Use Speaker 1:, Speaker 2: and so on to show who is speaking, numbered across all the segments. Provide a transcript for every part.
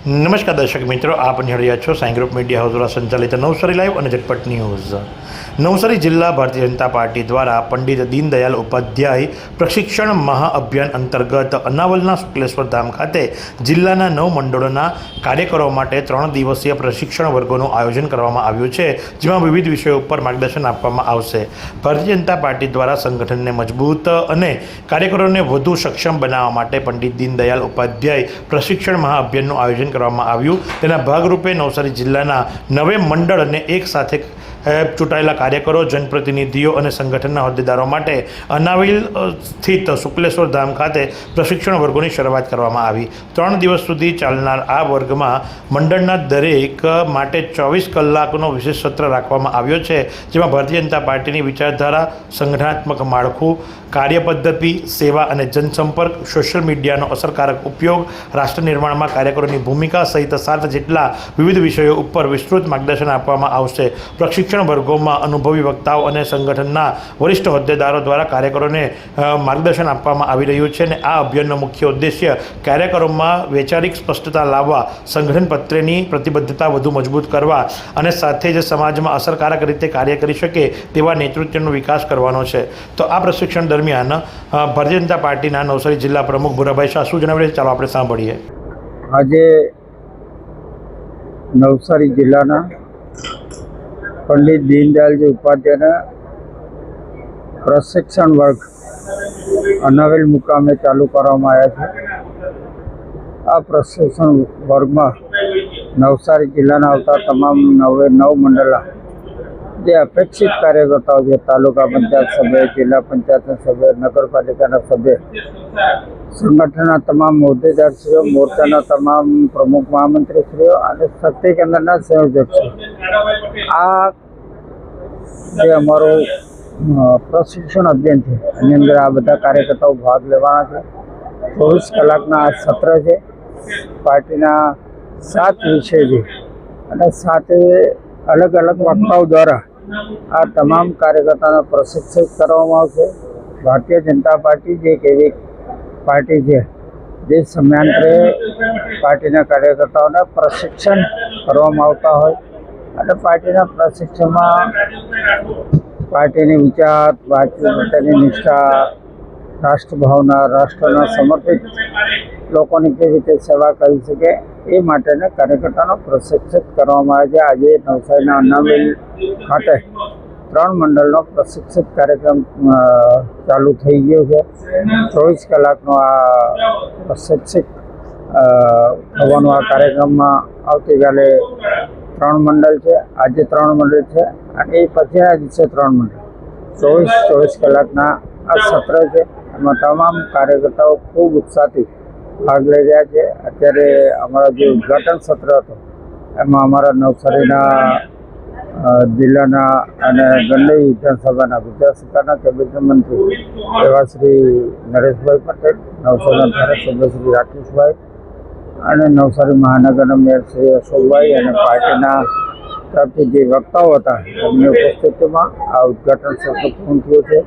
Speaker 1: નમસ્કાર દર્શક મિત્રો, આપ નિહાળી રહ્યા છો સાઈ ગ્રુપ મીડિયા હાઉસ દ્વારા સંચાલિત નવસારી લાઈવ અને ઝટપટ ન્યૂઝ। નવસારી જિલ્લા ભારતીય જનતા પાર્ટી દ્વારા પંડિત દીનદયાલ ઉપાધ્યાય પ્રશિક્ષણ મહાઅભિયાન અંતર્ગત અનાવલના શુક્લેશ્વર ધામ ખાતે જિલ્લાના 9 મંડળોના કાર્યકરો માટે 3 દિવસીય પ્રશિક્ષણ વર્ગોનું આયોજન કરવામાં આવ્યું છે, જેમાં વિવિધ વિષયો ઉપર માર્ગદર્શન આપવામાં આવશે। ભારતીય જનતા પાર્ટી દ્વારા સંગઠનને મજબૂત અને કાર્યકરોને વધુ સક્ષમ બનાવવા માટે પંડિત દીનદયાલ ઉપાધ્યાય પ્રશિક્ષણ મહાઅભિયાનનું આયોજન કરવામાં આવ્યું। તેના ભાગરૂપે નવસારી જિલ્લાના 9 મંડળ અને એક સાથે ચૂંટાયેલા કાર્યકરો, જનપ્રતિનિધિઓ અને સંગઠનના હોદ્દેદારો માટે અનાવિલ સ્થિત શુક્લેશ્વર ધામ ખાતે પ્રશિક્ષણ વર્ગોની શરૂઆત કરવામાં આવી। 3 દિવસ સુધી ચાલનાર આ વર્ગમાં મંડળના દરેક માટે 24 કલાકનો વિશેષ સત્ર રાખવામાં આવ્યો છે, જેમાં ભારતીય જનતા પાર્ટીની વિચારધારા, સંગઠનાત્મક માળખું, કાર્યપદ્ધતિ, સેવા અને જનસંપર્ક, સોશિયલ મીડિયાનો અસરકારક ઉપયોગ, રાષ્ટ્ર નિર્માણમાં કાર્યકરોની ભૂમિકા સહિત 7 જેટલા વિવિધ વિષયો ઉપર વિસ્તૃત માર્ગદર્શન આપવામાં આવશે। પ્રશિક્ષણ વર્ગોમાં અનુભવી વક્તાઓ અને સંગઠનના વરિષ્ઠ હોદ્દેદારો દ્વારા કાર્યકરોને માર્ગદર્શન આપવામાં આવી રહ્યું છે અને આ અભિયાનનો મુખ્ય ઉદ્દેશ્ય કાર્યકરોમાં વૈચારિક સ્પષ્ટતા લાવવા, સંગઠન પ્રત્યેની પ્રતિબદ્ધતા વધુ મજબૂત કરવા અને સાથે જ સમાજમાં અસરકારક રીતે કાર્ય કરી શકે તેવા નેતૃત્વનો વિકાસ કરવાનો છે। તો આ પ્રશિક્ષણ દરમિયાન ભારતીય જનતા પાર્ટીના નવસારી જિલ્લા પ્રમુખ ભૂરાભાઈ શાહ શું જણાવી રહ્યા છે, ચાલો આપણે સાંભળીએ।
Speaker 2: આજે નવસારી જિલ્લાના પંડિત દીનદયાલજી ઉપાધ્યાયના પ્રશિક્ષણ વર્ગ અનાવેલ મુકામે ચાલુ કરવામાં આવ્યા છે। આ પ્રશિક્ષણ વર્ગમાં નવસારી જિલ્લાના આવતા તમામ 9 મંડળના જે અપેક્ષિત કાર્યકર્તાઓ છે, તાલુકા પંચાયત સભ્ય, જિલ્લા પંચાયતના સભ્ય, નગરપાલિકાના સભ્ય, સંગઠનના તમામ હોદ્દેદારશ્રીઓ, મોરચાના તમામ પ્રમુખ મહામંત્રીશ્રીઓ અને શક્તિ કેન્દ્રના સંયોજકશ્રીઓ, આ જે અમારો પ્રશિક્ષણ અભિયાન છે એની અંદર આ બધા કાર્યકર્તાઓ ભાગ લેવાના છે। 24 કલાકના આ સત્ર છે। પાર્ટીના 7 વિષય છે અને 7 અલગ અલગ વક્તાઓ દ્વારા આ તમામ કાર્યકર્તાઓને પ્રશિક્ષિત કરવામાં આવશે। ભારતીય જનતા પાર્ટી જે એક એવી પાર્ટી છે જે સમયાંતરે પાર્ટીના કાર્યકર્તાઓને પ્રશિક્ષણ કરવામાં આવતા હોય અને પાર્ટીના પ્રશિક્ષણમાં પાર્ટીની વિચાર, પાર્ટીની નિષ્ઠા, રાષ્ટ્રભાવના, રાષ્ટ્રના સમર્પિત લોકોની કેવી રીતે સેવા કરી શકે એ માટેના કાર્યકર્તાનો પ્રશિક્ષિત કરવામાં આવે છે। આજે નવસારીના અનાવેલ ખાતે 3 મંડળનો પ્રશિક્ષિત કાર્યક્રમ ચાલુ થઈ ગયો છે। 24 કલાકનો આ પ્રશિક્ષિત થવાનો આ કાર્યક્રમમાં આવતીકાલે 3 મંડળ છે, આજે 3 મંડળ છે અને એ પછીના દિવસે 3 મંડળ। 24 કલાકના આ સત્ર છે, એમાં તમામ કાર્યકર્તાઓ ખૂબ ઉત્સાહથી ભાગ લઈ રહ્યા છે। અત્યારે અમારા જે ઉદ્ઘાટન સત્ર હતો એમાં અમારા નવસારીના જિલ્લાના અને ગંડઈ વિધાનસભાના ગુજરાત સરકારના કેબિનેટ મંત્રી એવા શ્રી નરેશભાઈ પટેલ, નવસારીના ધારાસભ્ય શ્રી રાકેશભાઈ અને નવસારી મહાનગરના મેયર શ્રી અશોકભાઈ અને પાર્ટીના તરફથી જે વક્તાઓ હતા એમની ઉપસ્થિતિમાં આ ઉદ્ઘાટન સત્ર પૂર્ણ થયું છે।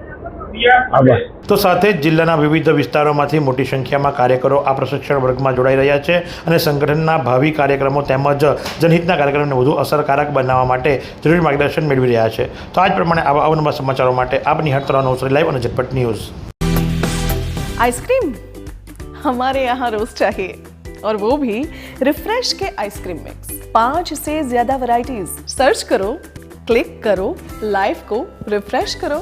Speaker 2: આભાર।
Speaker 1: તો સાથે જ જિલ્લાના વિવિધ વિસ્તારોમાંથી મોટી સંખ્યામાં કાર્યકરો આ પ્રશિક્ષણ વર્ગમાં જોડાઈ રહ્યા છે અને સંગઠનના ભાવિ કાર્યક્રમો તેમજ જનહિતના કાર્યક્રમને વધુ અસરકારક બનાવવા માટે જરૂરી માર્ગદર્શન મેળવી રહ્યા છે। તો આ જ પ્રમાણે આવા અવનવા સમાચારો માટે આપ નિહાળતા રહો નવસારી લાઈવ અને ઝટપટ ન્યૂઝ।
Speaker 3: आइसक्रीम हमारे यहाँ रोज चाहिए और वो भी रिफ्रेश के आइसक्रीम मिक्स। 5 से ज्यादा वैरायटीज। सर्च करो, क्लिक करो, लाइफ को रिफ्रेश करो।